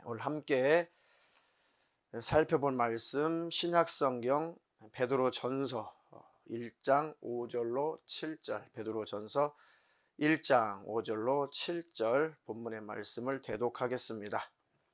오늘 함께 살펴볼 말씀 신약성경 베드로전서 1장 5절로 7절, 베드로전서 1장 5절로 7절 본문의 말씀을 대독하겠습니다.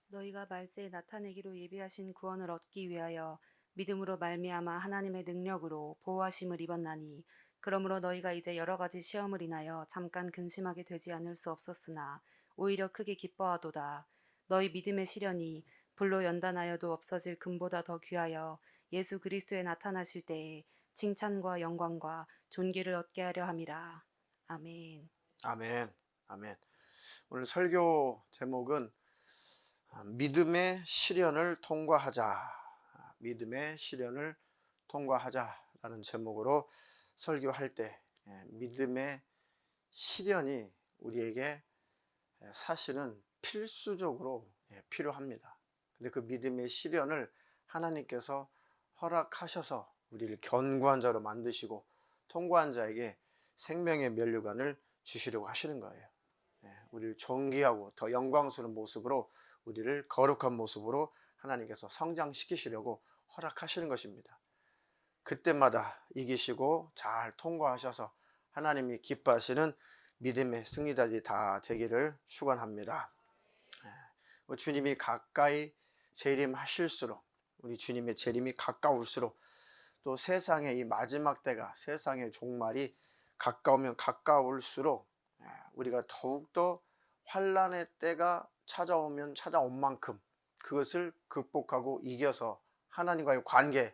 너희가 말세에 나타내기로 예비하신 구원을 얻기 위하여 믿음으로 말미암아 하나님의 능력으로 보호하심을 입었나니, 그러므로 너희가 이제 여러 가지 시험을 인하여 잠깐 근심하게 되지 않을 수 없었으나 오히려 크게 기뻐하도다. 너희 믿음의 시련이 불로 연단하여도 없어질 금보다 더 귀하여 예수 그리스도에 나타나실 때에 칭찬과 영광과 존귀를 얻게 하려 함이라. 아멘. 아멘. 아멘. 오늘 설교 제목은 믿음의 시련을 통과하자. 믿음의 시련을 통과하자라는 제목으로 설교할 때 믿음의 시련이 우리에게 사실은 필수적으로 필요합니다. 근데 그 믿음의 시련을 하나님께서 허락하셔서 우리를 견고한 자로 만드시고 통과한 자에게 생명의 면류관을 주시려고 하시는 거예요. 우리를 존귀하고 더 영광스러운 모습으로, 우리를 거룩한 모습으로 하나님께서 성장시키시려고 허락하시는 것입니다. 그때마다 이기시고 잘 통과하셔서 하나님이 기뻐하시는 믿음의 승리자들이 다 되기를 축원합니다. 주님이 가까이 재림하실수록, 우리 주님의 재림이 가까울수록, 또 세상의 이 마지막 때가, 세상의 종말이 가까우면 가까울수록 우리가 더욱더 환난의 때가 찾아오면 찾아온 만큼 그것을 극복하고 이겨서 하나님과의 관계,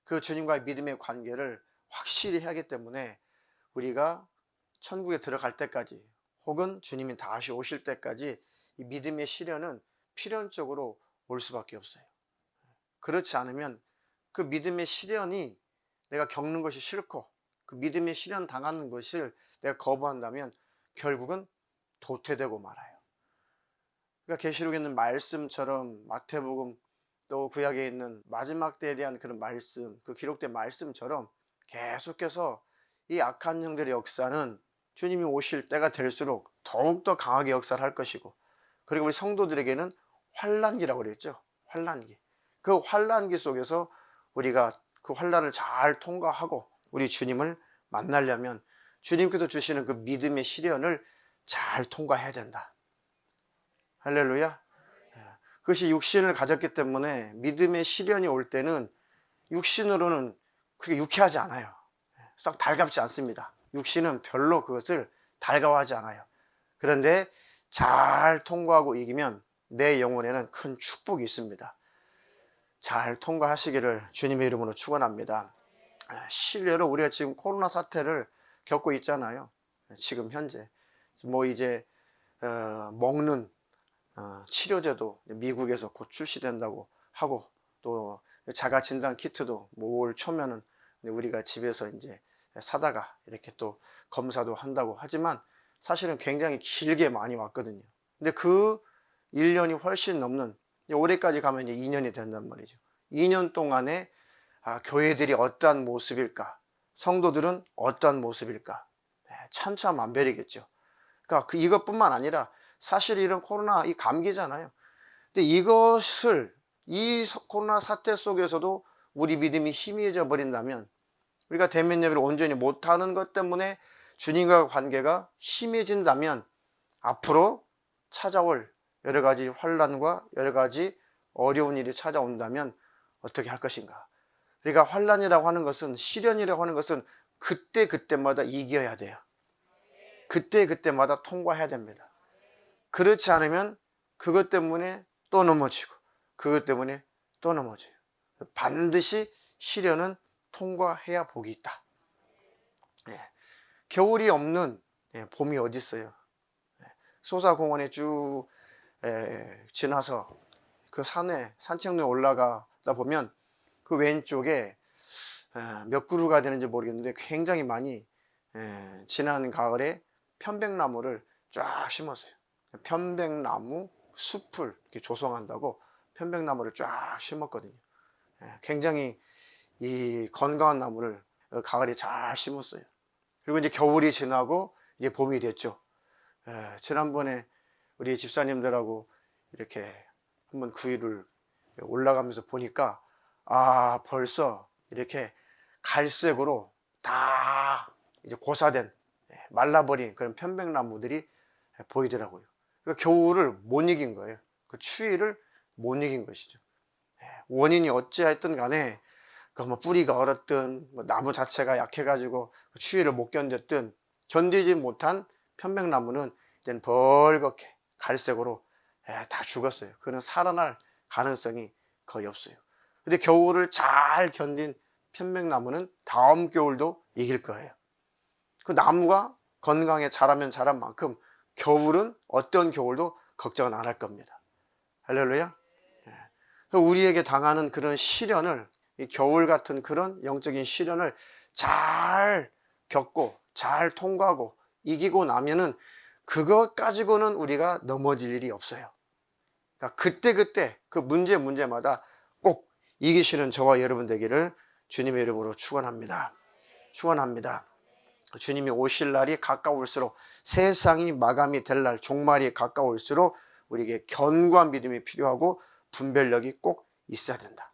그 주님과의 믿음의 관계를 확실히 하기 때문에 우리가 천국에 들어갈 때까지, 혹은 주님이 다시 오실 때까지 이 믿음의 시련은 필연적으로 올 수밖에 없어요. 그렇지 않으면 그 믿음의 시련이 내가 겪는 것이 싫고 그 믿음의 시련 당하는 것을 내가 거부한다면 결국은 도태되고 말아요. 그러니까 계시록에 있는 말씀처럼, 마태복음 또 구약에 있는 마지막 때에 대한 그런 말씀, 그 기록된 말씀처럼 계속해서 이 악한 영들의 역사는 주님이 오실 때가 될수록 더욱더 강하게 역사를 할 것이고, 그리고 우리 성도들에게는 환난기라고 그랬죠. 환난기. 그 환난기 속에서 우리가 그 환난을 잘 통과하고 우리 주님을 만나려면 주님께서 주시는 그 믿음의 시련을 잘 통과해야 된다. 할렐루야. 그것이 육신을 가졌기 때문에 믿음의 시련이 올 때는 육신으로는 그렇게 유쾌하지 않아요. 썩 달갑지 않습니다. 육신은 별로 그것을 달가워하지 않아요. 그런데 잘 통과하고 이기면 내 영혼에는 큰 축복이 있습니다. 잘 통과하시기를 주님의 이름으로 축원합니다. 실례로 우리가 지금 코로나 사태를 겪고 있잖아요. 지금 현재 이제 먹는 치료제도 미국에서 곧 출시된다고 하고, 또 자가진단 키트도 올 초면은 우리가 집에서 이제 사다가 이렇게 또 검사도 한다고 하지만 사실은 굉장히 길게 많이 왔거든요. 근데 그 1년이 훨씬 넘는, 올해까지 가면 이제 2년이 된단 말이죠. 2년 동안에 교회들이 어떠한 모습일까, 성도들은 어떠한 모습일까, 천차만별이겠죠. 그러니까 이것뿐만 아니라 사실 이런 코로나, 이 감기잖아요. 근데 이것을, 이 코로나 사태 속에서도 우리 믿음이 희미해져 버린다면, 우리가 대면 예배를 온전히 못하는 것 때문에 주님과 관계가 희미해진다면 앞으로 찾아올 여러 가지 환난과 여러 가지 어려운 일이 찾아온다면 어떻게 할 것인가. 그러니까 환난이라고 하는 것은, 시련이라고 하는 것은 그때그때마다 이겨야 돼요. 그때그때마다 통과해야 됩니다. 그렇지 않으면 그것 때문에 또 넘어지고 그것 때문에 또 넘어져요. 반드시 시련은 통과해야 복이 있다. 겨울이 없는 봄이 어디 있어요. 소사공원에 쭉 지나서 그 산에, 산책로에 올라가다 보면 그 왼쪽에 몇 그루가 되는지 모르겠는데 굉장히 많이 지난 가을에 편백나무를 쫙 심었어요. 편백나무 숲을 이렇게 조성한다고 편백나무를 쫙 심었거든요. 굉장히 이 건강한 나무를 가을에 잘 심었어요. 그리고 이제 겨울이 지나고 이제 봄이 됐죠. 지난번에 우리 집사님들하고 이렇게 한번 그 위를 올라가면서 보니까 벌써 이렇게 갈색으로 다 이제 고사된 말라버린 그런 편백나무들이 보이더라고요. 그러니까 겨울을 못 이긴 거예요. 그 추위를 못 이긴 것이죠. 원인이 어찌하였든 간에 뭐 뿌리가 얼었든 뭐 나무 자체가 약해가지고 그 추위를 못 견뎠든 견디지 못한 편백나무는 이제 벌겋게 갈색으로 다 죽었어요. 그는 살아날 가능성이 거의 없어요. 근데 겨울을 잘 견딘 편백나무는 다음 겨울도 이길 거예요. 그 나무가 건강에 자라면 자란 만큼 겨울은 어떤 겨울도 걱정은 안 할 겁니다. 할렐루야. 우리에게 당하는 그런 시련을, 이 겨울 같은 그런 영적인 시련을 잘 겪고 잘 통과하고 이기고 나면은 그것 가지고는 우리가 넘어질 일이 없어요. 그러니까 그때그때 그 문제마다 꼭 이기시는 저와 여러분 되기를 주님의 이름으로 축원합니다. 축원합니다. 주님이 오실 날이 가까울수록, 세상이 마감이 될 날, 종말이 가까울수록 우리에게 견고한 믿음이 필요하고 분별력이 꼭 있어야 된다.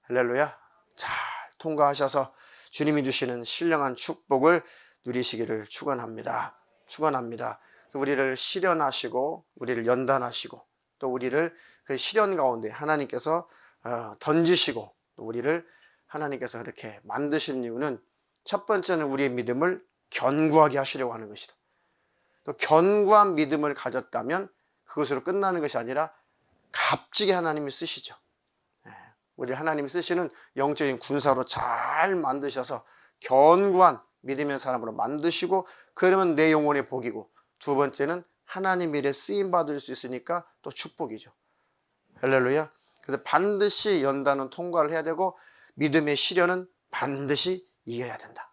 할렐루야. 잘 통과하셔서 주님이 주시는 신령한 축복을 누리시기를 축원합니다. 축원합니다. 우리를 시련하시고 우리를 연단하시고 또 우리를 그 시련 가운데 하나님께서 던지시고 또 우리를 하나님께서 이렇게 만드신 이유는 첫 번째는 우리의 믿음을 견고하게 하시려고 하는 것이다. 또 견고한 믿음을 가졌다면 그것으로 끝나는 것이 아니라 값지게 하나님이 쓰시죠. 우리 하나님이 쓰시는 영적인 군사로 잘 만드셔서 견고한 믿음의 사람으로 만드시고, 그러면 내 영혼의 복이고, 두 번째는 하나님 일에 쓰임받을 수 있으니까 또 축복이죠. 할렐루야. 그래서 반드시 연단은 통과를 해야 되고 믿음의 시련은 반드시 이겨야 된다.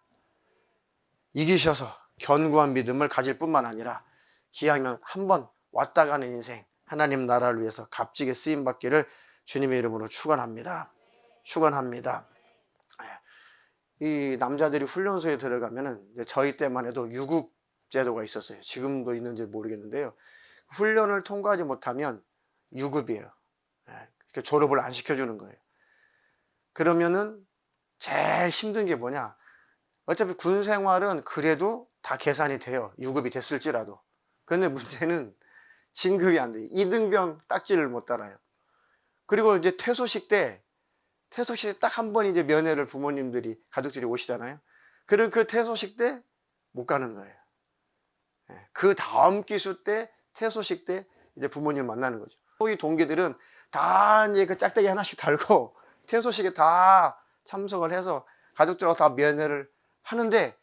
이기셔서 견고한 믿음을 가질 뿐만 아니라 기왕이면 한번 왔다 가는 인생, 하나님 나라를 위해서 값지게 쓰임받기를 주님의 이름으로 축원합니다. 축원합니다. 이 남자들이 훈련소에 들어가면은 저희 때만 해도 유급 제도가 있었어요. 지금도 있는지 모르겠는데요. 훈련을 통과하지 못하면 유급이에요. 졸업을 안 시켜주는 거예요. 그러면은 제일 힘든 게 뭐냐? 어차피 군 생활은 그래도 다 계산이 돼요. 유급이 됐을지라도. 그런데 문제는 진급이 안 돼요. 2등병 딱지를 못 달아요. 그리고 이제 퇴소식 때 딱 한 번 이제 면회를 부모님들이, 가족들이 오시잖아요. 그럼 그 퇴소식 때 못 가는 거예요. 그 다음 기수 때, 퇴소식 때 이제 부모님 만나는 거죠. 이 동기들은 다 이제 그 짝대기 하나씩 달고 퇴소식에 다 참석을 해서 가족들하고 다 면회를 하는데,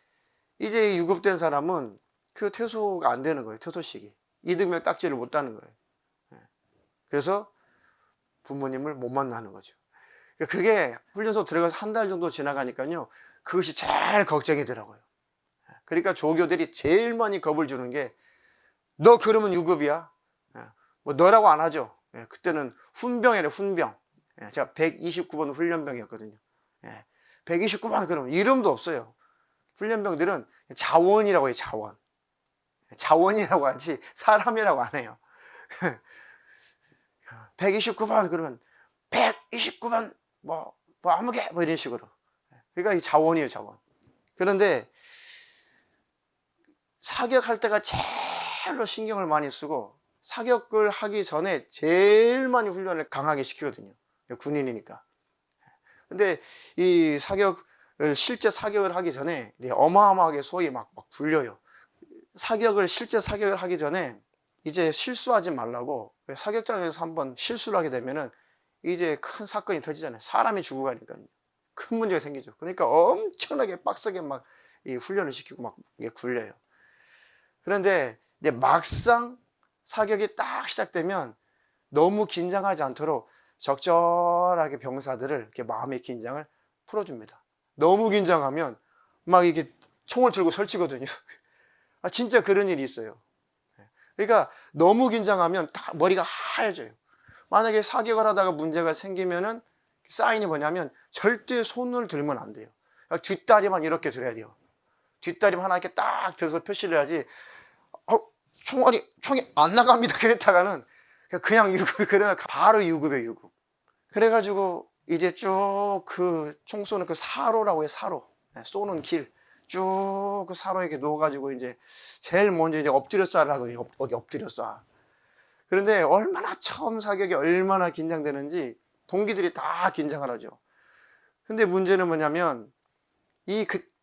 이제 유급된 사람은 그 퇴소가 안 되는 거예요. 퇴소식이 2등병 딱지를 못 따는 거예요. 그래서 부모님을 못 만나는 거죠. 그게 훈련소 들어가서 한 달 정도 지나가니까요, 그것이 제일 걱정이더라고요. 그러니까 조교들이 제일 많이 겁을 주는 게, 너 그러면 유급이야. 뭐 너라고 안 하죠. 그때는 훈병이래, 훈병. 제가 129번 훈련병이었거든요. 129번 그러면 이름도 없어요. 훈련병들은 자원이라고 해요. 자원이라고 하지 사람이라고 안 해요. 129번 그러면 129번 뭐 아무개 뭐 이런 식으로. 그러니까 이 자원이에요, 자원. 그런데 사격할 때가 제일로 신경을 많이 쓰고, 사격을 하기 전에 제일 많이 훈련을 강하게 시키거든요. 군인이니까. 근데 이 실제 사격을 하기 전에 어마어마하게 소위 막 굴려요. 실제 사격을 하기 전에 이제 실수하지 말라고, 사격장에서 한번 실수를 하게 되면은 이제 큰 사건이 터지잖아요. 사람이 죽어 가니까요. 큰 문제가 생기죠. 그러니까 엄청나게 빡세게 막 이 훈련을 시키고 막 이게 굴려요. 그런데 이제 막상 사격이 딱 시작되면 너무 긴장하지 않도록 적절하게 병사들을 이렇게 마음의 긴장을 풀어줍니다. 너무 긴장하면 막 이게 총을 들고 설치거든요. 진짜 그런 일이 있어요. 그러니까 너무 긴장하면 다 머리가 하얘져요. 만약에 사격을 하다가 문제가 생기면은 사인이 뭐냐면 절대 손을 들면 안 돼요. 그러니까 뒷다리만 이렇게 들어야 돼요. 뒷다리만 하나 이렇게 딱 들어서 표시를 해야지. 총이 안 나갑니다. 그랬다가는 그냥 유급, 그래 바로 유급에 유급. 그래가지고 이제 쭉 그 총 쏘는 그 사로라고 해요. 사로. 쏘는 길. 쭉 그 사로에 누워가지고 이제 제일 먼저 이제 엎드려 쏴를 하거든요. 여기 엎드려 쏴. 그런데 얼마나 처음 사격이 얼마나 긴장되는지 동기들이 다 긴장을 하죠. 근데 문제는 뭐냐면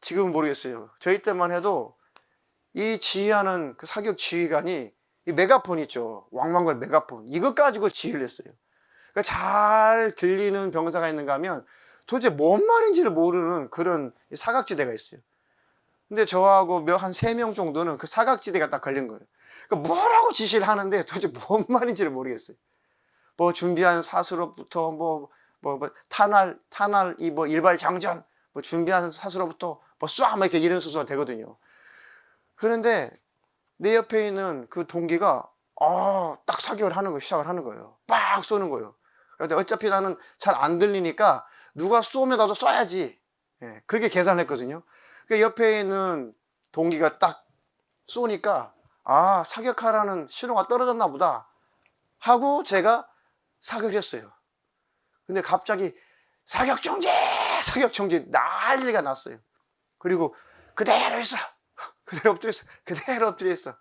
지금은 모르겠어요. 저희 때만 해도 이 지휘하는 그 사격 지휘관이 이 메가폰 있죠. 왕왕걸 메가폰. 이것 가지고 지휘를 했어요. 그러니까 잘 들리는 병사가 있는가 하면 도대체 뭔 말인지를 모르는 그런 사각지대가 있어요. 근데 저하고 한 3명 정도는 그 사각지대가 딱 걸린 거예요. 그러니까 뭐라고 지시를 하는데 도대체 뭔 말인지를 모르겠어요. 뭐 준비한 사수로부터 탄알 일발 장전, 뭐 준비한 사수로부터 뭐 쏴, 이렇게 이런 순서가 되거든요. 그런데 내 옆에 있는 그 동기가 딱 사격을 하는 거 시작을 하는 거예요. 빡 쏘는 거예요. 근데 어차피 나는 잘 안 들리니까 누가 쏘면 나도 쏴야지. 예, 그렇게 계산했거든요. 그 옆에 있는 동기가 딱 쏘니까 사격하라는 신호가 떨어졌나 보다 하고 제가 사격을 했어요. 근데 갑자기 사격 중지 난리가 났어요. 그리고 그대로 있어. 그대로 엎드려 있어.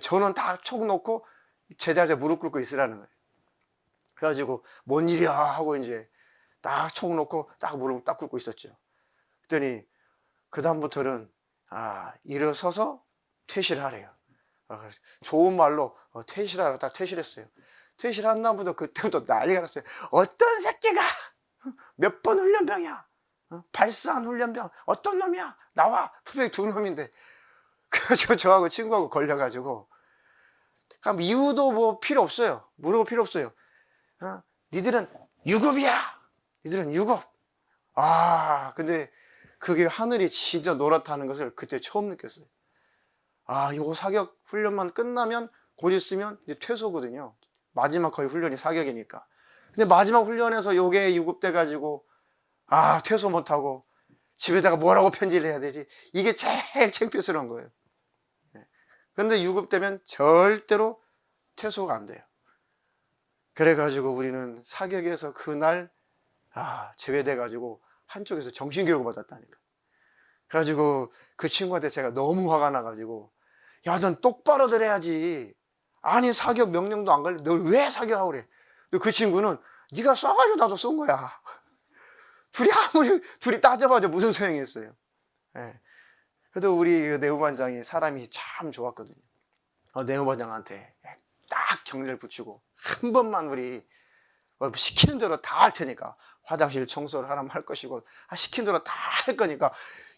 저는 다 촉 놓고 제자리에 무릎 꿇고 있으라는 거예요. 그래가지고 뭔 일이야 하고 이제 딱 촉 놓고 딱 무릎 딱 꿇고 있었죠. 그랬더니 그 다음부터는 일어서서 퇴실을 하래요. 좋은 말로 퇴실하라 딱 퇴실했어요. 퇴실한 보다 그때부터 난리가 났어요. 어떤 새끼가 몇 번 훈련병이야, 발사한 훈련병 어떤 놈이야, 나와. 분명히 2놈인데. 그래가지고 저하고 친구하고 걸려가지고 그럼 이유도 뭐 필요 없어요. 물어볼 필요 없어요. 니들은 유급이야. 니들은 유급. 근데 그게 하늘이 진짜 노랗다는 것을 그때 처음 느꼈어요. 요거 사격 훈련만 끝나면 곧 있으면 이제 퇴소거든요. 마지막 거의 훈련이 사격이니까. 근데 마지막 훈련에서 요게 유급돼 가지고 퇴소 못하고 집에다가 뭐라고 편지를 해야 되지? 이게 제일 창피스러운 거예요. 그런데 유급되면 절대로 퇴소가 안 돼요. 그래가지고 우리는 사격에서 그날 제외돼 가지고 한쪽에서 정신교육을 받았다니까. 그래가지고 그 친구한테 제가 너무 화가 나가지고, 야, 넌 똑바로 들어야지. 아니 사격 명령도 안 걸려. 너 왜 사격하고 그래? 근데 그 친구는 네가 쏴가지고 나도 쏜 거야. 둘이 따져봐도 무슨 소용이 있어요. 예. 그래도 우리 내후반장이 사람이 참 좋았거든요. 내후반장한테 딱 경례를 붙이고, 한 번만 우리 시키는 대로 다 할 테니까, 화장실 청소를 하라면 할 것이고 시키는 대로 다 할 거니까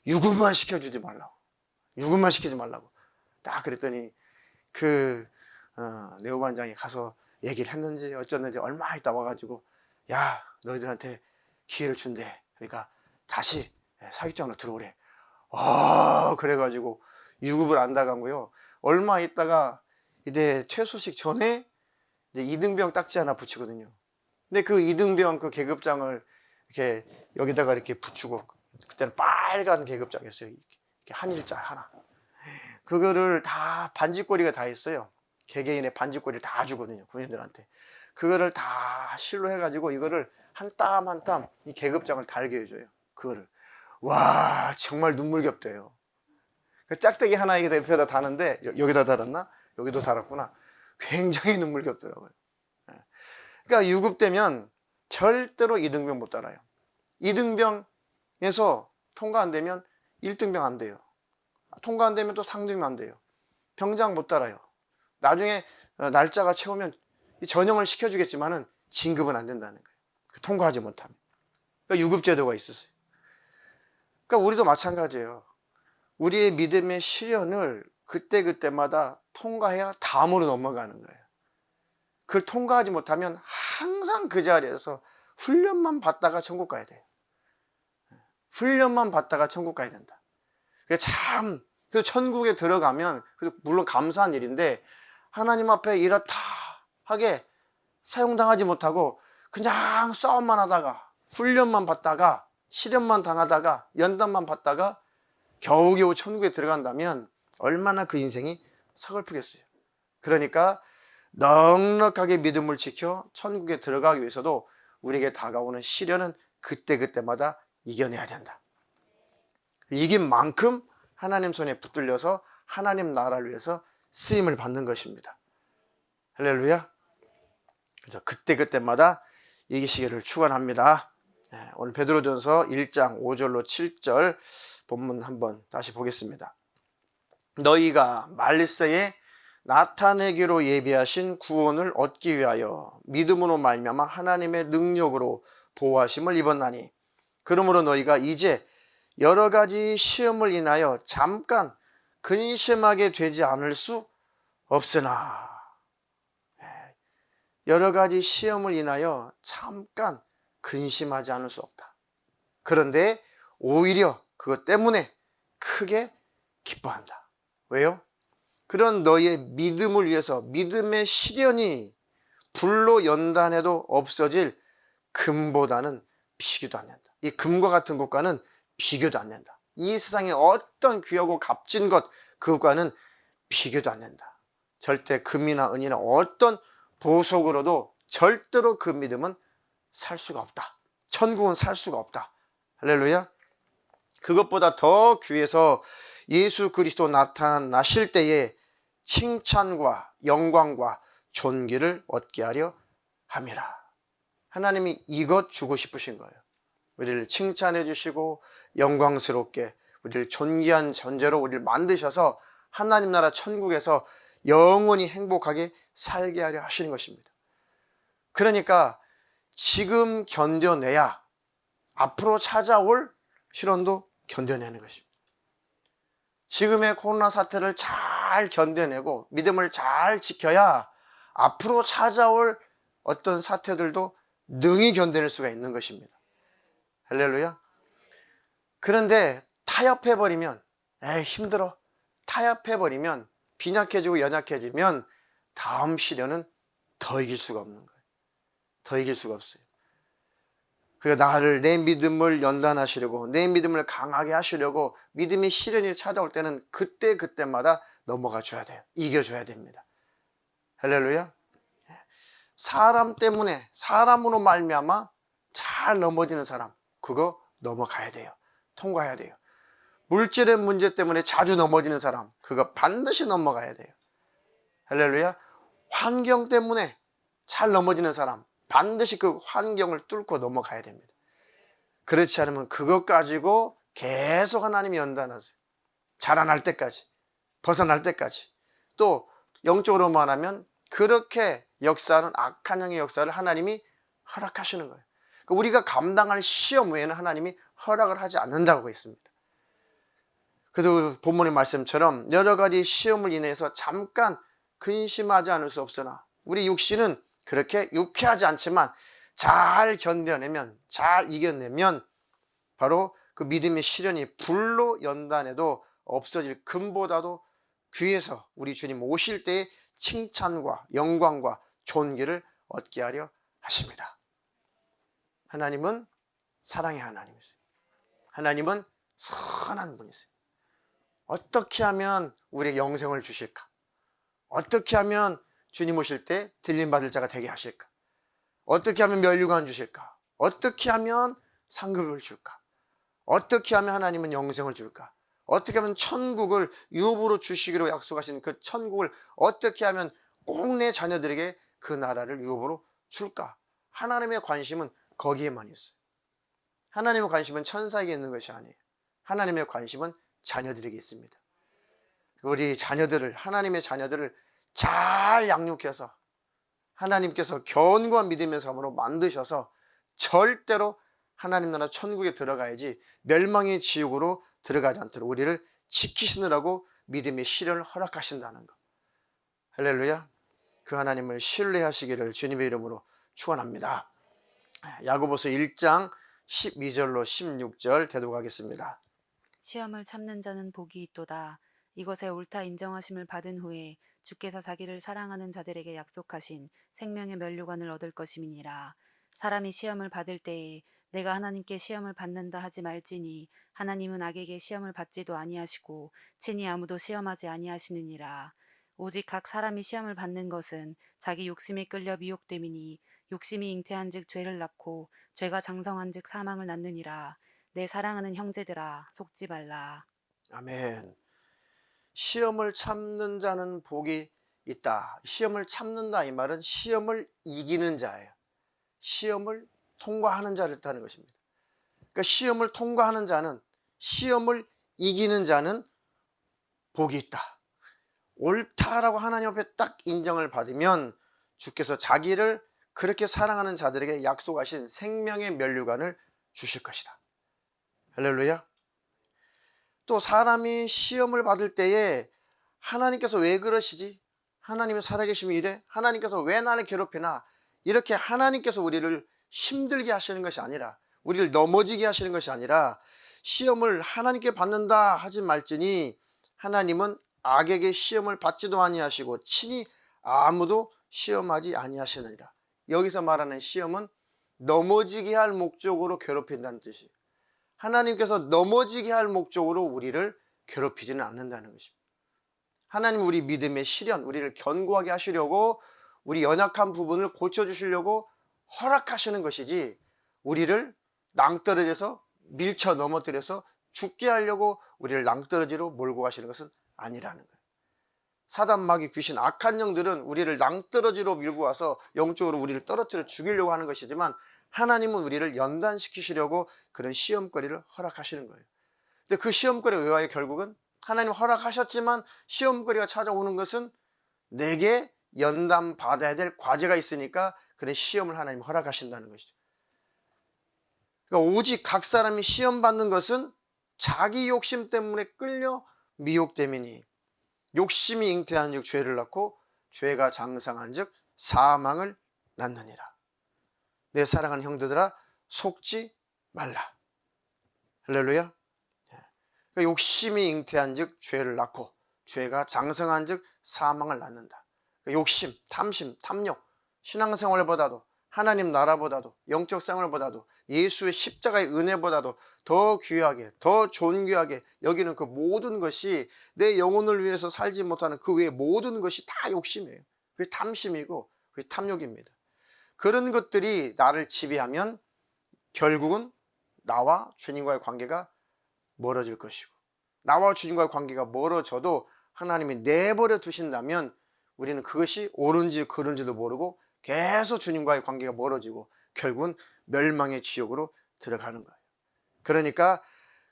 유급만 시켜주지 말라고. 유급만 시키지 말라고. 딱 그랬더니 그 내후반장이 가서 얘기를 했는지 어쩌는지 얼마 있다 와가지고, 야, 너희들한테 기회를 준대. 그러니까 다시 사격장으로 들어오래. 그래가지고 유급을 안 나가고요. 얼마 있다가 이제 퇴소식 전에 이제 이등병 딱지 하나 붙이거든요. 근데 그 이등병 그 계급장을 이렇게 여기다가 이렇게 붙이고, 그때는 빨간 계급장이었어요. 이렇게 한일자 하나. 그거를 다 반지꼬리가 다 있어요. 개개인의 반지꼬리를 다 주거든요, 군인들한테. 그거를 다 실로 해가지고 이거를 한 땀 한 땀 이 계급장을 달게 해줘요. 그거를. 와, 정말 눈물겹대요. 그 짝대기 하나 이게 옆에다 다는데, 여기다 달았나? 여기도 달았구나. 굉장히 눈물겹더라고요. 그러니까 유급되면 절대로 2등병 못 달아요. 2등병에서 통과 안 되면 1등병 안 돼요. 통과 안 되면 또 상등병 안 돼요. 병장 못 달아요. 나중에 날짜가 채우면 전형을 시켜주겠지만은 진급은 안 된다는 거예요. 통과하지 못하면. 그러니까 유급제도가 있었어요. 그러니까 우리도 마찬가지예요. 우리의 믿음의 시련을 그때그때마다 통과해야 다음으로 넘어가는 거예요. 그걸 통과하지 못하면 항상 그 자리에서 훈련만 받다가 천국 가야 돼요. 훈련만 받다가 천국 가야 된다. 참, 그 천국에 들어가면, 물론 감사한 일인데, 하나님 앞에 이렇다 하게 사용당하지 못하고 그냥 싸움만 하다가 훈련만 받다가 시련만 당하다가 연단만 받다가 겨우겨우 천국에 들어간다면 얼마나 그 인생이 서글프겠어요. 그러니까 넉넉하게 믿음을 지켜 천국에 들어가기 위해서도 우리에게 다가오는 시련은 그때그때마다 이겨내야 된다. 이긴 만큼 하나님 손에 붙들려서 하나님 나라를 위해서 쓰임을 받는 것입니다. 할렐루야. 그래서 그때그때마다 이기시기를 축원합니다. 오늘 베드로전서 1장 5절로 7절 본문 한번 다시 보겠습니다. 너희가 말세에 나타내기로 예비하신 구원을 얻기 위하여 믿음으로 말미암아 하나님의 능력으로 보호하심을 입었나니 그러므로 너희가 이제 여러 가지 시험을 인하여 잠깐 근심하게 되지 않을 수 없으나, 여러 가지 시험을 인하여 잠깐 근심하지 않을 수 없다. 그런데 오히려 그것 때문에 크게 기뻐한다. 왜요? 그런 너희의 믿음을 위해서 믿음의 시련이 불로 연단해도 없어질 금보다는 비교도 안 된다. 이 금과 같은 것과는 비교도 안 된다. 이 세상에 어떤 귀하고 값진 것 그것과는 비교도 안 된다. 절대 금이나 은이나 어떤 보석으로도 절대로 그 믿음은 살 수가 없다. 천국은 살 수가 없다. 할렐루야. 그것보다 더 귀해서 예수 그리스도 나타나실 때에 칭찬과 영광과 존귀를 얻게 하려 함이라. 하나님이 이것 주고 싶으신 거예요. 우리를 칭찬해 주시고 영광스럽게 우리를 존귀한 존재로 우리를 만드셔서 하나님 나라 천국에서 영원히 행복하게 살게 하려 하시는 것입니다. 그러니까 지금 견뎌내야 앞으로 찾아올 시련도 견뎌내는 것입니다. 지금의 코로나 사태를 잘 견뎌내고 믿음을 잘 지켜야 앞으로 찾아올 어떤 사태들도 능히 견뎌낼 수가 있는 것입니다. 할렐루야. 그런데 타협해버리면 힘들어. 타협해버리면 빈약해지고 연약해지면 다음 시련은 더 이길 수가 없는 거예요. 더 이길 수가 없어요. 그러니까 내 믿음을 연단하시려고 내 믿음을 강하게 하시려고 믿음의 시련이 찾아올 때는 그때마다 넘어가 줘야 돼요. 이겨줘야 됩니다. 할렐루야. 사람 때문에 사람으로 말미암아 잘 넘어지는 사람 그거 넘어가야 돼요. 통과해야 돼요. 물질의 문제 때문에 자주 넘어지는 사람 그거 반드시 넘어가야 돼요. 할렐루야. 환경 때문에 잘 넘어지는 사람 반드시 그 환경을 뚫고 넘어가야 됩니다. 그렇지 않으면 그것 가지고 계속 하나님이 연단하세요. 자라날 때까지, 벗어날 때까지. 또 영적으로 말하면 그렇게 역사하는 악한 영의 역사를 하나님이 허락하시는 거예요. 우리가 감당할 시험 외에는 하나님이 허락을 하지 않는다고 했습니다. 그래서 본문의 말씀처럼 여러 가지 시험을 인해서 잠깐 근심하지 않을 수 없으나 우리 육신은 그렇게 유쾌하지 않지만 잘 견뎌내면 잘 이겨내면 바로 그 믿음의 시련이 불로 연단해도 없어질 금보다도 귀해서 우리 주님 오실 때의 칭찬과 영광과 존귀를 얻게 하려 하십니다. 하나님은 사랑의 하나님이세요. 하나님은 선한 분이세요. 어떻게 하면 우리에게 영생을 주실까? 어떻게 하면 주님 오실 때 들림받을 자가 되게 하실까? 어떻게 하면 면류관 주실까? 어떻게 하면 상급을 줄까? 어떻게 하면 하나님은 영생을 줄까? 어떻게 하면 천국을 유업으로 주시기로 약속하신 그 천국을 어떻게 하면 꼭 내 자녀들에게 그 나라를 유업으로 줄까? 하나님의 관심은 거기에만 있어요. 하나님의 관심은 천사에게 있는 것이 아니에요. 하나님의 관심은 자녀들에게 있습니다. 우리 자녀들을 하나님의 자녀들을 잘 양육해서 하나님께서 견고한 믿음의 삶으로 만드셔서 절대로 하나님 나라 천국에 들어가야지 멸망의 지옥으로 들어가지 않도록 우리를 지키시느라고 믿음의 시련을 허락하신다는 것. 할렐루야. 그 하나님을 신뢰하시기를 주님의 이름으로 축원합니다. 야고보서 1장 12절로 16절 대독하겠습니다. 시험을 참는 자는 복이 있도다. 이것에 옳다 인정하심을 받은 후에 주께서 자기를 사랑하는 자들에게 약속하신 생명의 면류관을 얻을 것임이니라. 사람이 시험을 받을 때에 내가 하나님께 시험을 받는다 하지 말지니 하나님은 악에게 시험을 받지도 아니하시고 친히 아무도 시험하지 아니하시느니라. 오직 각 사람이 시험을 받는 것은 자기 욕심에 끌려 미혹됨이니 욕심이 잉태한즉 죄를 낳고 죄가 장성한즉 사망을 낳느니라. 내 사랑하는 형제들아 속지 말라. 아멘. 시험을 참는 자는 복이 있다. 시험을 참는다 이 말은 시험을 이기는 자예요. 시험을 통과하는 자를 뜻하는 것입니다. 그러니까 시험을 통과하는 자는, 시험을 이기는 자는 복이 있다. 옳다라고 하나님 앞에 딱 인정을 받으면 주께서 자기를 그렇게 사랑하는 자들에게 약속하신 생명의 면류관을 주실 것이다. 할렐루야. 또 사람이 시험을 받을 때에 하나님께서 왜 그러시지? 하나님의 살아계심이 이래? 하나님께서 왜 나를 괴롭히나? 이렇게 하나님께서 우리를 힘들게 하시는 것이 아니라, 우리를 넘어지게 하시는 것이 아니라, 시험을 하나님께 받는다 하지 말지니 하나님은 악에게 시험을 받지도 아니하시고 친히 아무도 시험하지 아니하시느니라. 여기서 말하는 시험은 넘어지게 할 목적으로 괴롭힌다는 뜻이에요. 하나님께서 넘어지게 할 목적으로 우리를 괴롭히지는 않는다는 것입니다. 하나님은 우리 믿음의 시련, 우리를 견고하게 하시려고, 우리 연약한 부분을 고쳐주시려고 허락하시는 것이지, 우리를 낭떠러져서 밀쳐 넘어뜨려서 죽게 하려고 우리를 낭떠러지로 몰고 가시는 것은 아니라는 거예요. 사단, 마귀, 귀신, 악한 영들은 우리를 낭떠러지로 밀고 와서 영적으로 우리를 떨어뜨려 죽이려고 하는 것이지만, 하나님은 우리를 연단시키시려고 그런 시험거리를 허락하시는 거예요. 근데 그 시험거리가 왜 와요? 결국은 하나님 허락하셨지만 시험거리가 찾아오는 것은 내게 연단 받아야 될 과제가 있으니까 그런 시험을 하나님 허락하신다는 것이죠. 그러니까 오직 각 사람이 시험 받는 것은 자기 욕심 때문에 끌려 미혹됨이니 욕심이 잉태한즉 죄를 낳고 죄가 장성한즉 사망을 낳느니라. 내 사랑하는 형제들아 속지 말라. 할렐루야. 그러니까 욕심이 잉태한즉 죄를 낳고 죄가 장성한즉 사망을 낳는다. 그러니까 욕심, 탐심, 탐욕, 신앙생활보다도 하나님 나라보다도 영적 생활보다도 예수의 십자가의 은혜보다도 더 귀하게, 더 존귀하게 여기는 그 모든 것이, 내 영혼을 위해서 살지 못하는 그 외의 모든 것이 다 욕심이에요. 그게 탐심이고 그게 탐욕입니다. 그런 것들이 나를 지배하면 결국은 나와 주님과의 관계가 멀어질 것이고, 나와 주님과의 관계가 멀어져도 하나님이 내버려 두신다면 우리는 그것이 옳은지 그른지도 모르고 계속 주님과의 관계가 멀어지고 결국은 멸망의 지옥으로 들어가는 거예요. 그러니까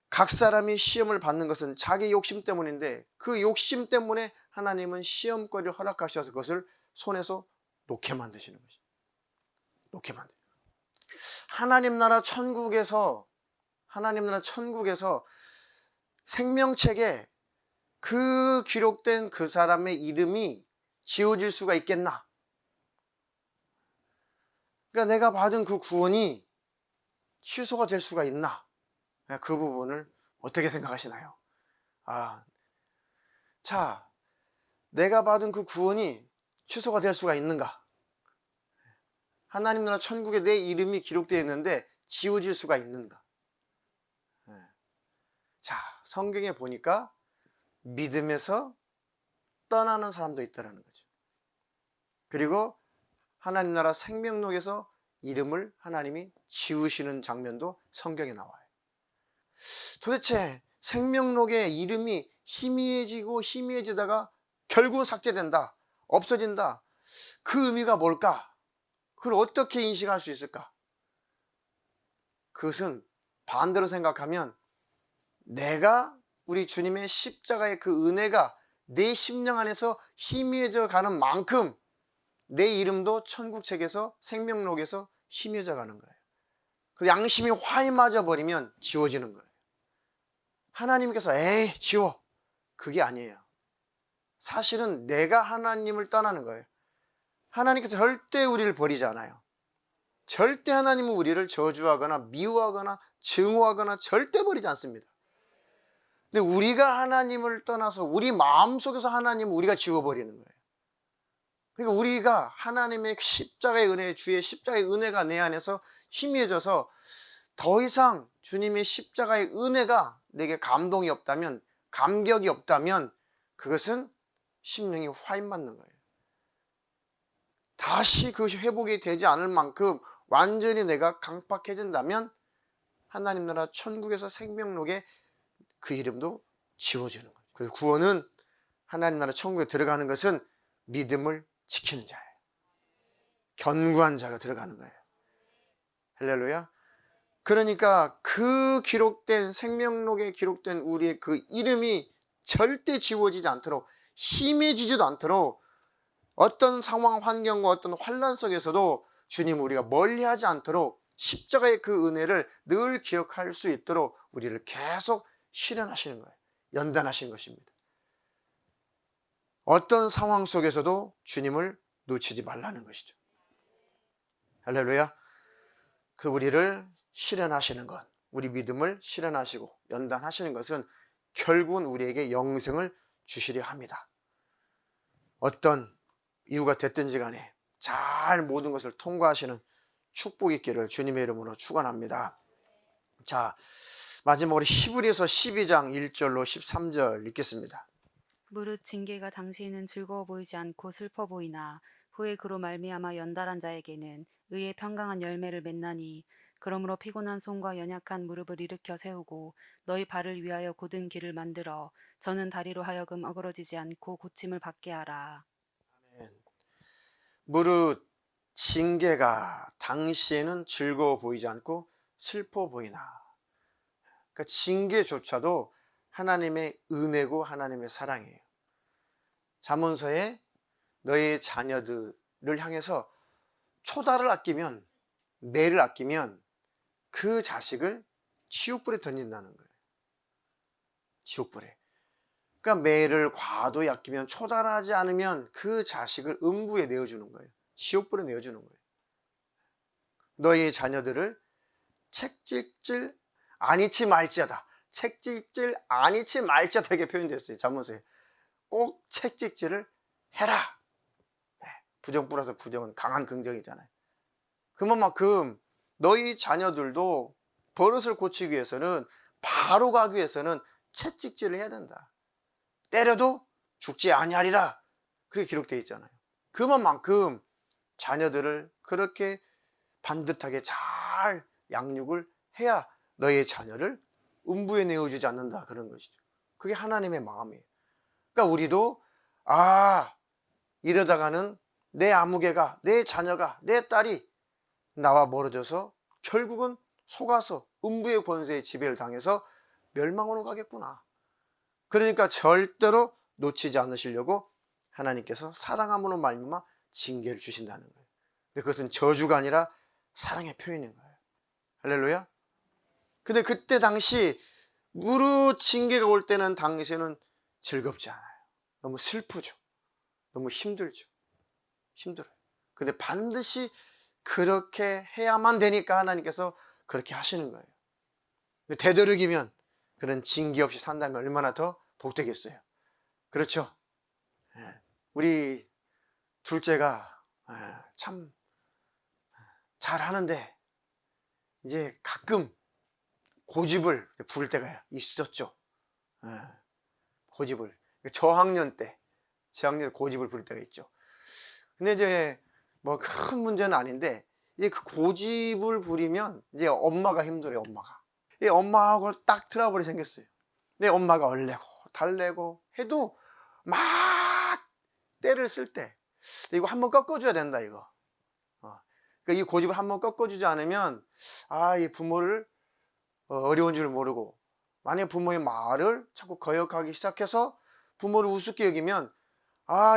각 사람이 시험을 받는 것은 자기 욕심 때문인데, 그 욕심 때문에 하나님은 시험거리를 허락하셔서 그것을 손에서 놓게 만드시는 것이죠. 놓게 만들어요. 하나님 나라 천국에서 생명책에 그 기록된 그 사람의 이름이 지워질 수가 있겠나? 그러니까 내가 받은 그 구원이 취소가 될 수가 있나? 그 부분을 어떻게 생각하시나요? 자, 내가 받은 그 구원이 취소가 될 수가 있는가? 하나님 나라 천국에 내 이름이 기록되어 있는데 지워질 수가 있는가? 자, 성경에 보니까 믿음에서 떠나는 사람도 있다는 거죠. 그리고 하나님 나라 생명록에서 이름을 하나님이 지우시는 장면도 성경에 나와요. 도대체 생명록에 이름이 희미해지다가 결국 삭제된다, 없어진다. 그 의미가 뭘까? 그걸 어떻게 인식할 수 있을까? 그것은 반대로 생각하면 내가 우리 주님의 십자가의 그 은혜가 내 심령 안에서 희미해져 가는 만큼 내 이름도 천국책에서 생명록에서 희미해져 가는 거예요. 그 양심이 화이 맞아 버리면 지워지는 거예요. 하나님께서 에이 지워, 그게 아니에요. 사실은 내가 하나님을 떠나는 거예요. 하나님께서 절대 우리를 버리지 않아요. 절대 하나님은 우리를 저주하거나 미워하거나 증오하거나 절대 버리지 않습니다. 근데 우리가 하나님을 떠나서 우리 마음속에서 하나님을 우리가 지워버리는 거예요. 그러니까 우리가 하나님의 십자가의 은혜, 주의 십자가의 은혜가 내 안에서 희미해져서 더 이상 주님의 십자가의 은혜가 내게 감동이 없다면, 감격이 없다면 그것은 심령이 화인 맞는 거예요. 다시 그것이 회복이 되지 않을 만큼 완전히 내가 강팍해진다면 하나님 나라 천국에서 생명록에 그 이름도 지워지는 거예요. 그래서 구원은, 하나님 나라 천국에 들어가는 것은 믿음을 지키는 자예요. 견고한 자가 들어가는 거예요. 할렐루야. 그러니까 그 기록된, 생명록에 기록된 우리의 그 이름이 절대 지워지지 않도록, 희미해지지도 않도록, 어떤 상황, 환경과 어떤 환난 속에서도 주님 우리가 멀리하지 않도록 십자가의 그 은혜를 늘 기억할 수 있도록 우리를 계속 실현하시는 거예요. 연단하시는 것입니다. 어떤 상황 속에서도 주님을 놓치지 말라는 것이죠. 할렐루야. 그 우리를 실현하시는 것, 우리 믿음을 실현하시고 연단하시는 것은 결국은 우리에게 영생을 주시려 합니다. 어떤 이유가 됐든지 간에 잘 모든 것을 통과하시는 축복이 있기를 주님의 이름으로 축원합니다. 자, 마지막으로 히브리서 12장 1절로 13절 읽겠습니다. 무릇 징계가 당시에는 즐거워 보이지 않고 슬퍼 보이나 후에 그로 말미암아 연달한 자에게는 의의 평강한 열매를 맺나니 그러므로 피곤한 손과 연약한 무릎을 일으켜 세우고 너희 발을 위하여 곧은 길을 만들어 저는 다리로 하여금 어그러지지 않고 고침을 받게 하라. 무릇 징계가 당시에는 즐거워 보이지 않고 슬퍼 보이나. 그러니까 징계조차도 하나님의 은혜고 하나님의 사랑이에요. 잠언서에 너의 자녀들을 향해서 초다를 아끼면, 매를 아끼면 그 자식을 지옥불에 던진다는 거예요. 지옥불에. 그러니까 매를 과도히 아끼면, 초달하지 않으면 그 자식을 음부에 내어주는 거예요. 지옥불에 내어주는 거예요. 너희 자녀들을 책찍질 아니치 말지어다. 책찍질 아니치 말지어다 이렇게 표현됐어요. 잠언서에. 꼭 책찍질을 해라. 부정 플러스 부정은 강한 긍정이잖아요. 그만큼 너희 자녀들도 버릇을 고치기 위해서는, 바로 가기 위해서는 채찍질을 해야 된다. 때려도 죽지 아니하리라. 그렇게 기록되어 있잖아요. 그만큼 자녀들을 그렇게 반듯하게 잘 양육을 해야 너의 자녀를 음부에 내어주지 않는다, 그런 것이죠. 그게 하나님의 마음이에요. 그러니까 우리도 이러다가는 내 아무개가, 내 자녀가, 내 딸이 나와 멀어져서 결국은 속아서 음부의 권세의 지배를 당해서 멸망으로 가겠구나. 그러니까 절대로 놓치지 않으시려고 하나님께서 사랑함으로 말미암아 징계를 주신다는 거예요. 근데 그것은 저주가 아니라 사랑의 표현인 거예요. 할렐루야. 근데 그때 당시 무릇 징계가 올 때는 당시에는 즐겁지 않아요. 너무 슬프죠. 너무 힘들죠. 힘들어요. 근데 반드시 그렇게 해야만 되니까 하나님께서 그렇게 하시는 거예요. 되도록이면 그런 징계 없이 산다면 얼마나 더 복되겠어요. 그렇죠? 우리 둘째가 참 잘하는데 이제 가끔 고집을 부릴 때가 있었죠. 고집을. 저학년 때 고집을 부릴 때가 있죠. 근데 이제 뭐 큰 문제는 아닌데, 이제 그 고집을 부리면 이제 엄마가 힘들어요. 엄마하고 딱 트러블이 생겼어요. 근데 엄마가 얼레고 달래고 해도 막 때를 쓸 때 이거 한번 꺾어줘야 된다, 이거. 그러니까 이 고집을 한번 꺾어주지 않으면 이 부모를 어려운 줄 모르고, 만약 부모의 말을 자꾸 거역하기 시작해서 부모를 우습게 여기면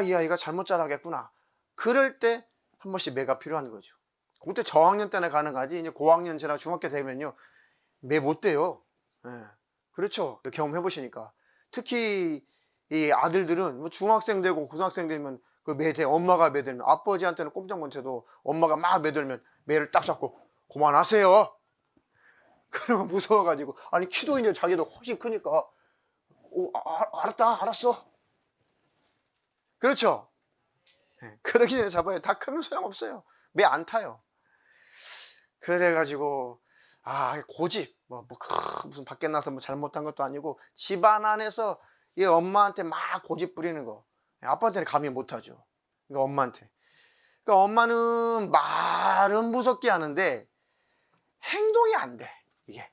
이 아이가 잘못 자라겠구나. 그럴 때 한 번씩 매가 필요한 거죠. 그때 저학년 때나 가능하지, 이제 고학년 지나 중학교 되면요 매 못 돼요. 그렇죠. 경험해 보시니까. 특히 이 아들들은 뭐 중학생 되고 고등학생 되면 그 매대 엄마가 매들면, 아버지한테는 꼼짝 못해도 엄마가 막 매들면 매를 딱 잡고 그만하세요. 그러면 무서워가지고, 아니 키도 이제 자기도 훨씬 크니까 알았다, 알았어. 그렇죠. 그러기 전에 잡아요. 다 크면 소용없어요. 매 안 타요. 그래가지고 고집, 무슨 밖에 나서 뭐 잘못한 것도 아니고 집안 안에서 이 엄마한테 막 고집 부리는 거. 아빠한테는 감히 못하죠. 그러니까 엄마한테. 그러니까 엄마는 말은 무섭게 하는데 행동이 안 돼. 이게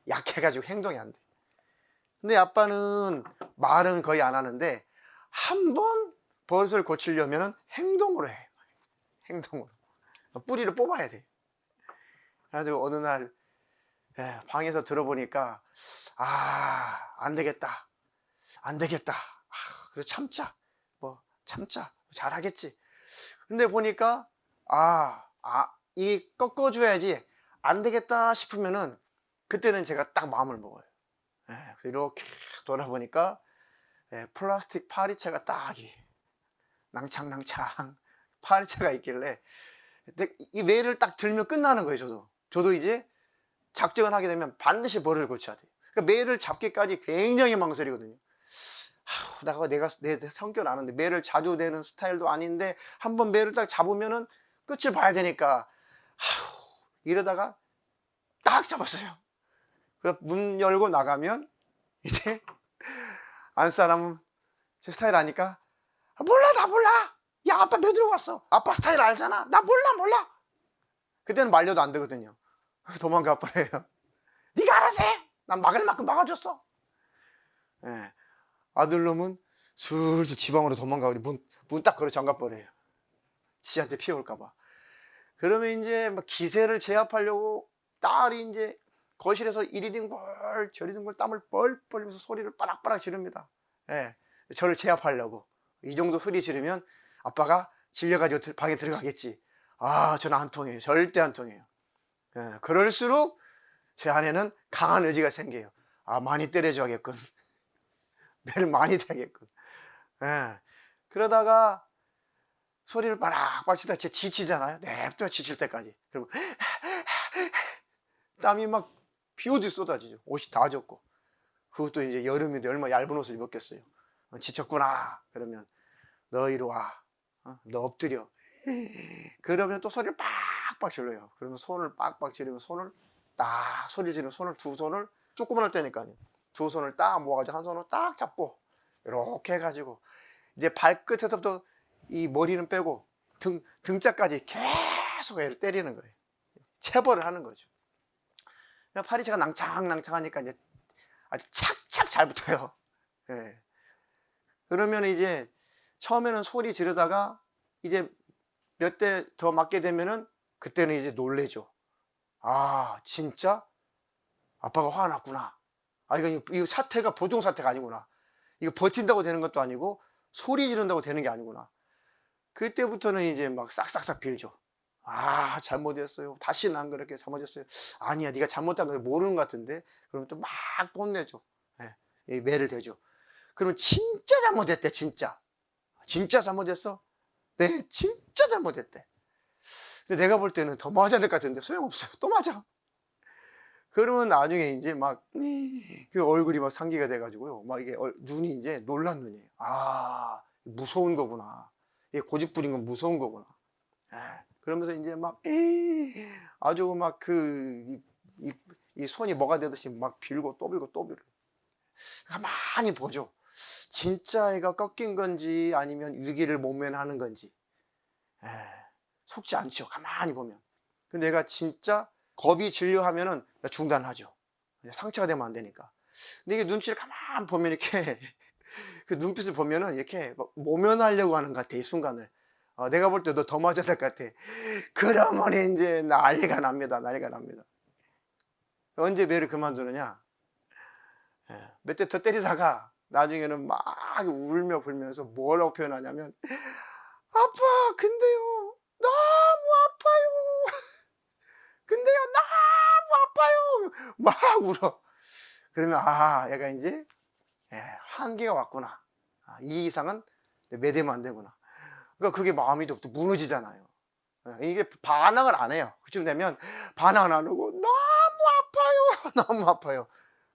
약해가지고 행동이 안 돼. 근데 아빠는 말은 거의 안 하는데 한 번 버릇을 고치려면 행동으로 해. 행동으로. 뿌리를 뽑아야 돼. 그래가지고 어느 날 방에서 들어보니까 안 되겠다. 안 되겠다. 그래 참자. 참자. 잘하겠지. 근데 보니까 이 꺾어줘야지. 안 되겠다 싶으면은 그때는 제가 딱 마음을 먹어요. 이렇게 돌아보니까 플라스틱 파리채가 낭창낭창 파리채가 있길래 이 매를 딱 들면 끝나는 거예요. 저도 이제 작정을 하게 되면 반드시 버릇을 고쳐야 돼요. 그러니까 매를 잡기까지 굉장히 망설이거든요. 내가 내 성격 아는데 매를 자주 대는 스타일도 아닌데 한번 매를 딱 잡으면은 끝을 봐야 되니까 이러다가 딱 잡았어요. 그래서 문 열고 나가면 이제 안사람은 제 스타일 아니까 몰라 나 몰라. 야 아빠 매 들고 왔어. 아빠 스타일 알잖아. 나 몰라. 그때는 말려도 안 되거든요. 도망가 버려요. 네가 알아서 해. 난 막을 만큼 막아줬어. 아들놈은 슬슬 지방으로 도망가고 문 딱 걸어 잠가 버려요. 지한테 피해올까 봐. 그러면 이제 막 기세를 제압하려고 딸이 이제 거실에서 이리 뒹굴 저리 뒹굴 땀을 뻘뻘 흘리면서 소리를 빠락빠락 지릅니다. 저를 제압하려고. 이 정도 소리 지르면 아빠가 질려가지고 방에 들어가겠지. 저는 안 통해요. 절대 안 통해요. 그럴수록 제 안에는 강한 의지가 생겨요. 많이 때려줘야겠군. 매를 많이 대야겠군. 그러다가 소리를 빠락빠락 치다가 지치잖아요. 냅둬 지칠 때까지. 그리고 땀이 막 비오듯이 쏟아지죠. 옷이 다 젖고. 그것도 이제 여름인데 얼마나 얇은 옷을 입었겠어요. 지쳤구나. 그러면 너 이리 와. 너 엎드려. 그러면 또 소리를 빡빡 질러요. 그러면 손을 빡빡 지르면 손을 딱 소리 지르면 손을 두 손을 조그만할 때니까요. 두 손을 딱 모아가지고 한 손으로 딱 잡고 이렇게 해가지고 이제 발끝에서부터 이 머리는 빼고 등짝까지 계속 애를 때리는 거예요. 체벌을 하는 거죠. 파리채가 낭창낭창하니까 이제 아주 착착 잘 붙어요. 그러면 이제 처음에는 소리 지르다가 이제 몇 대 더 맞게 되면은 그때는 이제 놀래죠. 진짜 아빠가 화났구나. 이거 사태가 보통 사태가 아니구나. 이거 버틴다고 되는 것도 아니고 소리 지른다고 되는 게 아니구나. 그때부터는 이제 막 싹싹싹 빌죠. 잘못했어요. 다시는 안 그렇게 잘못했어요. 아니야, 네가 잘못한 거 모르는 것 같은데. 그러면 또 막 뽐내죠. 이 매를 대죠. 그러면 진짜 잘못했대, 진짜. 진짜 잘못했어? 네, 진짜 잘못했대. 근데 내가 볼 때는 더 맞아야 될 것 같은데 소용없어요. 또 맞아. 그러면 나중에 이제 막 그 얼굴이 막 상기가 돼가지고요. 막 이게 눈이 이제 놀란 눈이에요. 무서운 거구나. 이게 고집 부린 건 무서운 거구나. 그러면서 이제 막 아주 막 이 손이 뭐가 되듯이 막 빌고 또 빌고 또 빌고. 가만히 보죠. 진짜 애가 꺾인 건지 아니면 위기를 모면하는 건지. 속지 않죠. 가만히 보면. 근데 내가 진짜 겁이 질려 하면은 중단하죠. 상처가 되면 안 되니까. 근데 이게 눈치를 가만히 보면 이렇게 그 눈빛을 보면은 이렇게 모면하려고 하는 것 같아. 이 순간을. 내가 볼 때 너 더 맞아야 될 것 같아. 그러면 이제 난리가 납니다. 난리가 납니다. 언제 매를 그만두느냐? 몇 대 더 때리다가 나중에는 막 울며 불면서 뭐라고 표현하냐면 아빠 근데요 너무 아파요. 근데요 너무 아파요. 막 울어. 그러면 얘가 이제 한계가 왔구나. 이 이상은 매대면 안 되구나. 그러니까 그게 마음이 또 무너지잖아요. 이게 반항을 안 해요. 그쯤 되면 반항을 안 하고 너무 아파요. 너무 아파요.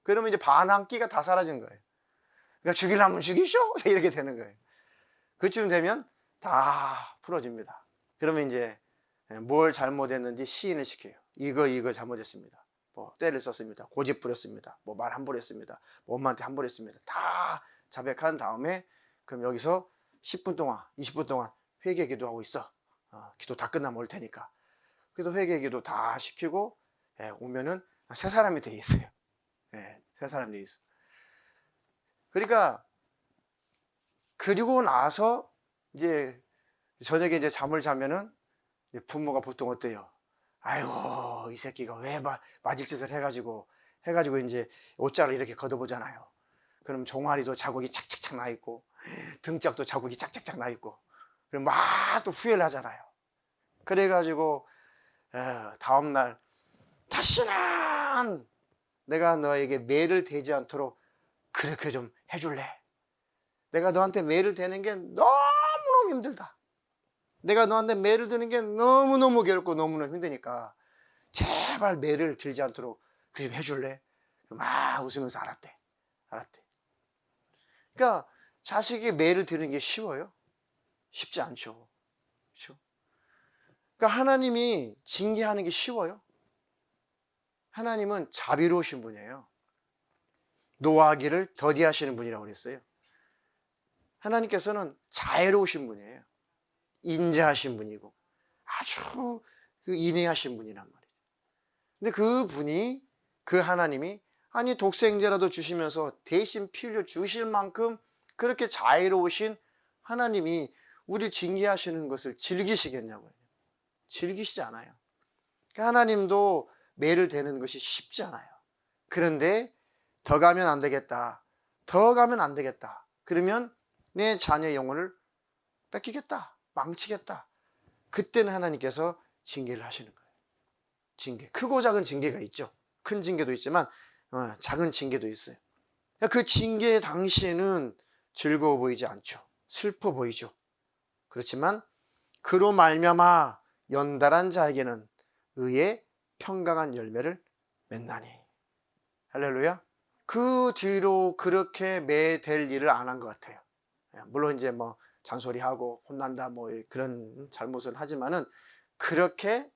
그러면 이제 반항기가 다 사라진 거예요. 그러니까 죽이려면 죽이쇼. 이렇게 되는 거예요. 그쯤 되면 다 풀어집니다. 그러면 이제 뭘 잘못했는지 시인을 시켜요. 이거 잘못했습니다. 뭐 때를 썼습니다. 고집 부렸습니다. 뭐 말 함부로 했습니다. 뭐 엄마한테 함부로 했습니다. 다 자백한 다음에 그럼 여기서 10분 동안 20분 동안 회개 기도하고 있어. 기도 다 끝나면 올 테니까. 그래서 회개 기도 다 시키고 오면은 새 사람이 돼 있어요. 새 사람이 돼 있어. 그러니까 그리고 나서 이제 저녁에 이제 잠을 자면은 부모가 보통 어때요? 아이고 이 새끼가 왜 맞을 짓을 해가지고 이제 옷자를 이렇게 걷어보잖아요. 그럼 종아리도 자국이 착착착 나 있고 등짝도 자국이 착착착 나 있고 그럼 막 또 후회를 하잖아요. 그래가지고 다음날 다시는 내가 너에게 매를 대지 않도록 그렇게 좀 해줄래? 내가 너한테 매를 대는 게 너무너무 힘들다. 내가 너한테 매를 드는 게 너무너무 괴롭고 너무너무 힘드니까 제발 매를 들지 않도록 그렇게 좀 해줄래? 막 웃으면서 알았대. 그러니까 자식이 매를 드는 게 쉬워요? 쉽지 않죠. 그렇죠? 그러니까 하나님이 징계하는 게 쉬워요? 하나님은 자비로우신 분이에요. 노하기를 더디하시는 분이라고 그랬어요. 하나님께서는 자애로우신 분이에요. 인자하신 분이고 아주 인내하신 분이란 말이에요. 근데 그 분이, 그 하나님이 아니 독생자라도 주시면서 대신 피 흘려 주실 만큼 그렇게 자애로우신 하나님이 우리를 징계하시는 것을 즐기시겠냐고요. 즐기시지 않아요. 하나님도 매를 대는 것이 쉽지 않아요. 그런데 더 가면 안 되겠다. 그러면 내 자녀의 영혼을 뺏기겠다. 망치겠다. 그때는 하나님께서 징계를 하시는 거예요. 징계. 크고 작은 징계가 있죠. 큰 징계도 있지만 작은 징계도 있어요. 그 징계 당시에는 즐거워 보이지 않죠. 슬퍼 보이죠. 그렇지만 그로 말미암아 연달한 자에게는 의의 평강한 열매를 맺나니. 할렐루야. 그 뒤로 그렇게 매될 일을 안 한 것 같아요. 물론 이제 뭐 잔소리하고 혼난다 뭐 그런 잘못을 하지만은 그렇게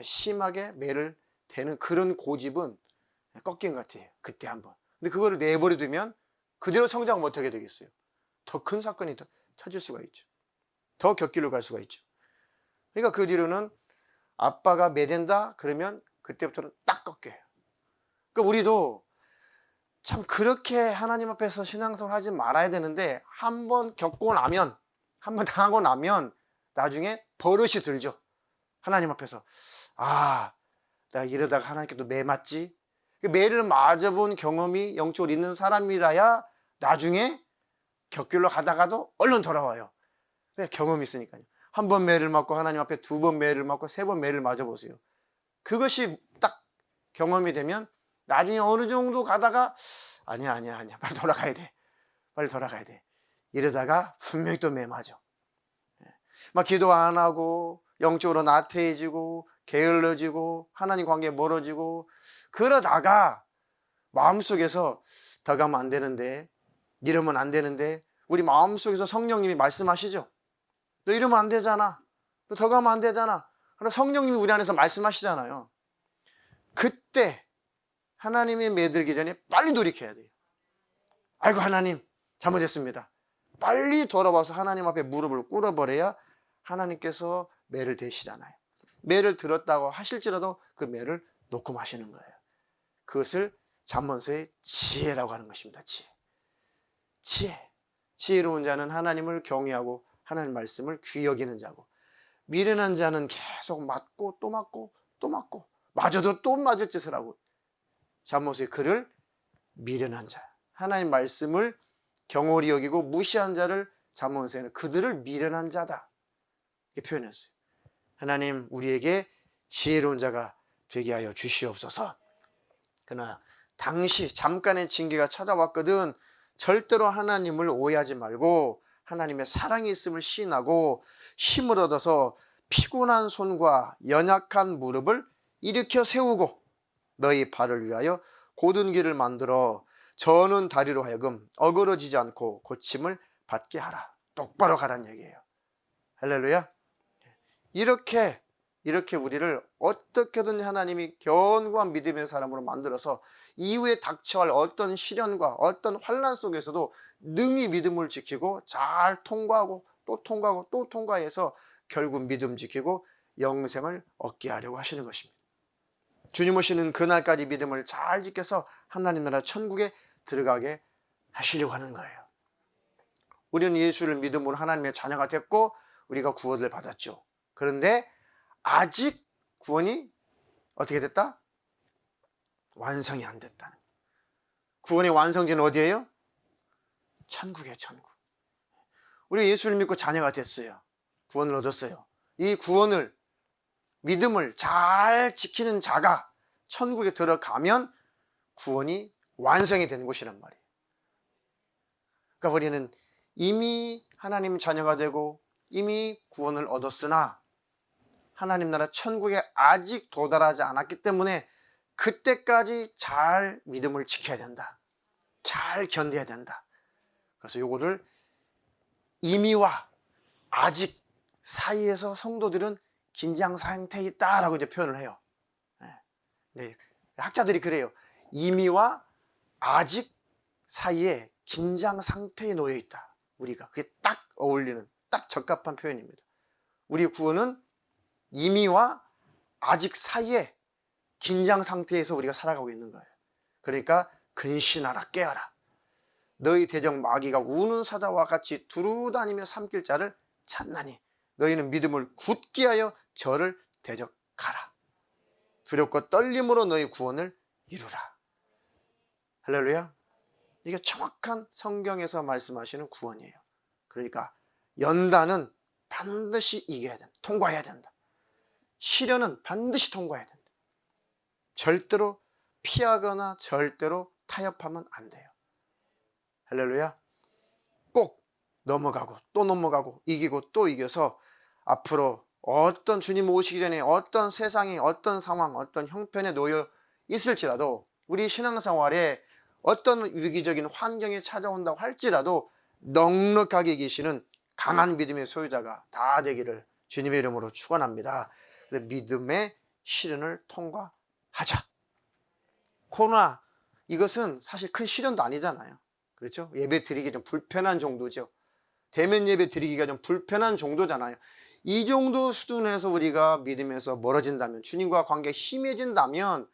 심하게 매를 대는 그런 고집은 꺾인 것 같아요. 그때 한번. 근데 그거를 내버려 두면 그대로 성장 못하게 되겠어요. 더 큰 사건이 더 터질 수가 있죠. 더 곁길로 갈 수가 있죠. 그러니까 그 뒤로는 아빠가 매댄다 그러면 그때부터는 딱 꺾여요. 그러니까 우리도 참 그렇게 하나님 앞에서 신앙생활 하지 말아야 되는데 한번 겪고 나면, 한번 당하고 나면 나중에 버릇이 들죠. 하나님 앞에서 내가 이러다가 하나님께 또 매 맞지? 매를 맞아본 경험이 영적으로 있는 사람이라야 나중에 곁길로 가다가도 얼른 돌아와요. 경험이 있으니까요. 한 번 매를 맞고 하나님 앞에 두 번 매를 맞고 세 번 매를 맞아보세요. 그것이 딱 경험이 되면 나중에 어느 정도 가다가 아니야 빨리 돌아가야 돼 이러다가 분명히 또 매 맞아. 막 기도 안 하고 영적으로 나태해지고 게을러지고 하나님 관계에 멀어지고 그러다가 마음속에서 더 가면 안 되는데, 이러면 안 되는데, 우리 마음속에서 성령님이 말씀하시죠. 너 이러면 안 되잖아. 너 더 가면 안 되잖아. 그럼 성령님이 우리 안에서 말씀하시잖아요. 그때 하나님이 매들기 전에 빨리 돌이켜야 돼요. 아이고 하나님 잘못했습니다. 빨리 돌아와서 하나님 앞에 무릎을 꿇어버려야 하나님께서 매를 대시잖아요. 매를 들었다고 하실지라도 그 매를 놓고 마시는 거예요. 그것을 잠언서의 지혜라고 하는 것입니다. 지혜로운 자는 하나님을 경외하고 하나님 말씀을 귀히 여기는 자고, 미련한 자는 계속 맞고 또 맞고 또 맞고 맞아도 또 맞을 짓을 하고. 잠언서의 글을 미련한 자, 하나님 말씀을 경홀히 여기고 무시한 자를 잠언서에는 그들을 미련한 자다 이렇게 표현했어요. 하나님 우리에게 지혜로운 자가 되게 하여 주시옵소서. 그러나 당시 잠깐의 징계가 찾아왔거든 절대로 하나님을 오해하지 말고 하나님의 사랑이 있음을 시인하고 힘을 얻어서 피곤한 손과 연약한 무릎을 일으켜 세우고 너희 발을 위하여 곧은 길을 만들어 저는 다리로 하여금 어그러지지 않고 고침을 받게 하라. 똑바로 가란 얘기예요. 할렐루야. 이렇게 이렇게 우리를 어떻게든 하나님이 견고한 믿음의 사람으로 만들어서 이후에 닥쳐갈 어떤 시련과 어떤 환난 속에서도 능히 믿음을 지키고 잘 통과하고 또 통과하고 또 통과해서 결국 믿음 지키고 영생을 얻게 하려고 하시는 것입니다. 주님 오시는 그날까지 믿음을 잘 지켜서 하나님 나라 천국에 들어가게 하시려고 하는 거예요. 우리는 예수를 믿음으로 하나님의 자녀가 됐고 우리가 구원을 받았죠. 그런데 아직 구원이 어떻게 됐다? 완성이 안 됐다는 거예요. 구원의 완성지는 어디예요? 천국이에요, 천국. 우리 예수를 믿고 자녀가 됐어요. 구원을 얻었어요. 이 구원을, 믿음을 잘 지키는 자가 천국에 들어가면 구원이 완성이 되는 곳이란 말이에요. 그러니까 우리는 이미 하나님 자녀가 되고 이미 구원을 얻었으나 하나님 나라 천국에 아직 도달하지 않았기 때문에 그때까지 잘 믿음을 지켜야 된다. 잘 견뎌야 된다. 그래서 요거를 이미와 아직 사이에서 성도들은 긴장 상태에 있다라고 이제 표현을 해요. 네. 학자들이 그래요. 이미와 아직 사이에 긴장 상태에 놓여 있다. 우리가 그게 딱 어울리는 딱 적합한 표현입니다. 우리 구원은 이미와 아직 사이에 긴장 상태에서 우리가 살아가고 있는 거예요. 그러니까 근신하라 깨어라. 너희 대적 마귀가 우는 사자와 같이 두루다니며 삼킬 자를 찾나니 너희는 믿음을 굳게 하여 저를 대적하라. 두렵고 떨림으로 너희 구원을 이루라. 할렐루야. 이게 정확한 성경에서 말씀하시는 구원이에요. 그러니까 연단은 반드시 이겨야 된다. 통과해야 된다. 시련은 반드시 통과해야 된다. 절대로 피하거나 절대로 타협하면 안 돼요. 할렐루야. 꼭 넘어가고 또 넘어가고 이기고 또 이겨서 앞으로 어떤 주님 오시기 전에 어떤 세상이 어떤 상황 어떤 형편에 놓여 있을지라도 우리 신앙생활에 어떤 위기적인 환경이 찾아온다고 할지라도 넉넉하게 계시는 강한 믿음의 소유자가 다 되기를 주님의 이름으로 축원합니다. 그래서 믿음의 시련을 통과하자. 코로나 이것은 사실 큰 시련도 아니잖아요. 그렇죠? 예배 드리기 좀 불편한 정도죠. 대면 예배 드리기가 좀 불편한 정도잖아요. 이 정도 수준에서 우리가 믿음에서 멀어진다면, 주님과 관계가 심해진다면,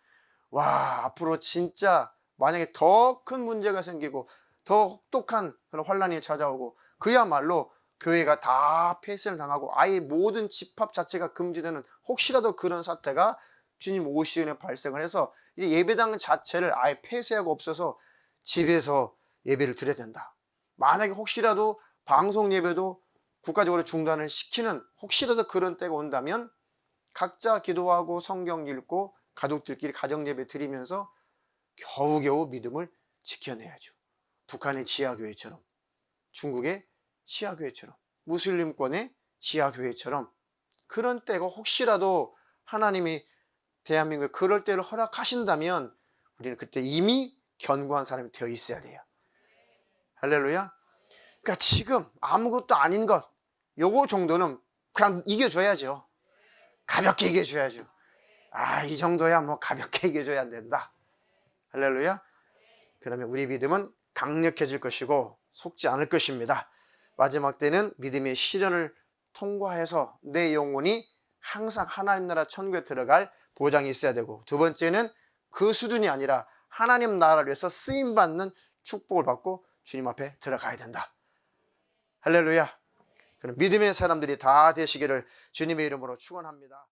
와, 앞으로 진짜 만약에 더 큰 문제가 생기고 더 혹독한 그런 환란이 찾아오고 그야말로 교회가 다 폐쇄를 당하고 아예 모든 집합 자체가 금지되는 혹시라도 그런 사태가 주님 오시는 발생을 해서 이제 예배당 자체를 아예 폐쇄하고 없어서 집에서 예배를 드려야 된다. 만약에 혹시라도 방송 예배도 국가적으로 중단을 시키는 혹시라도 그런 때가 온다면 각자 기도하고 성경 읽고 가족들끼리 가정 예배 드리면서 겨우겨우 믿음을 지켜내야죠. 북한의 지하교회처럼, 중국의 지하교회처럼, 무슬림권의 지하교회처럼 그런 때가 혹시라도 하나님이 대한민국에 그럴 때를 허락하신다면 우리는 그때 이미 견고한 사람이 되어 있어야 돼요. 할렐루야. 그러니까 지금 아무것도 아닌 것 요거 정도는 그냥 이겨줘야죠. 가볍게 이겨줘야죠. 아, 이 정도야 뭐 가볍게 이겨줘야 안 된다. 할렐루야. 그러면 우리 믿음은 강력해질 것이고 속지 않을 것입니다. 마지막 때는 믿음의 시련을 통과해서 내 영혼이 항상 하나님 나라 천국에 들어갈 보장이 있어야 되고, 두 번째는 그 수준이 아니라 하나님 나라를 위해서 쓰임받는 축복을 받고 주님 앞에 들어가야 된다. 할렐루야. 그럼 믿음의 사람들이 다 되시기를 주님의 이름으로 축원합니다.